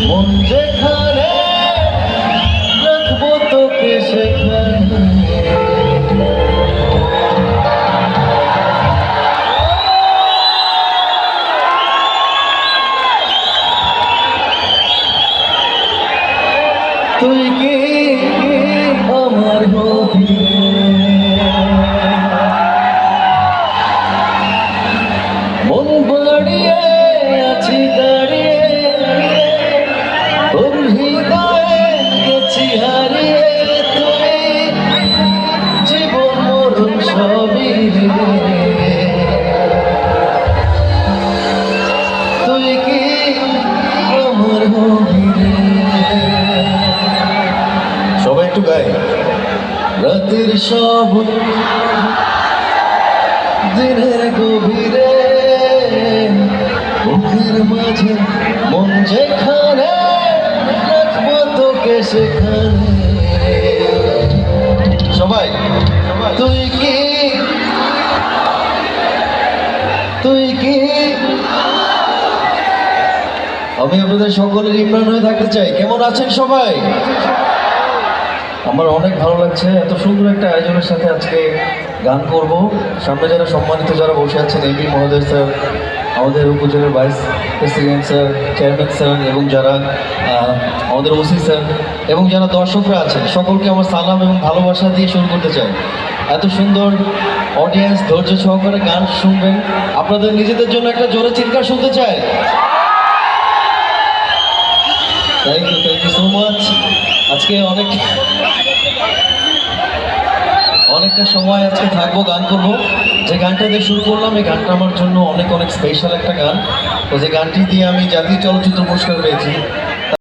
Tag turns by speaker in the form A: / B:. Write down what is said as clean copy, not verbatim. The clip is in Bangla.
A: মন যেখানে রাখবো তোকে সেখানে। তুই কি আমার হবি, মন বাড়িয়ে আছি দাঁড়িয়ে, তোর হৃদয়ে গেছি হারিয়ে। তুই জীবন মরণ সবই, তুই কি আমার হবি রে। সবাই একটু গাই। রাতের সব দিনের গভীরে, বুকের মাঝে মন যেখানে রাখবো তোকে সেখানে। সবাই তুই কি, তুই কি। আমি আপনাদের সকলের ইমরান হয়ে থাকতে চাই। কেমন আছেন সবাই? আমার অনেক ভালো লাগছে এত সুন্দর একটা আয়োজনের সাথে আজকে গান করব। সামনে যারা সম্মানিত যারা বসে আছেন, এমপি মহোদয় স্যার, আমাদের উপজেলার vice president sir, chairman sir, এবং যারা আমাদের ওসি স্যার, এবং যারা দর্শকরা আছেন, সকলকে আমার সালাম এবং ভালোবাসা দিয়ে শুরু করতে চাই। এত সুন্দর অডিয়েন্স ধৈর্য সহকারে গান শুনবেন। আপনাদের নিজেদের জন্য একটা জোরে চিৎকার শুনতে চাই। Thank you so much. আজকে অনেকটা সময় আজকে থাকবো, গান করব। যে গানটা দিয়ে শুরু করলাম, এই গানটা আমার জন্য অনেক স্পেশাল একটা গান। তো যে গানটি দিয়ে আমি জাতীয় চলচ্চিত্র পুরস্কার পেয়েছি,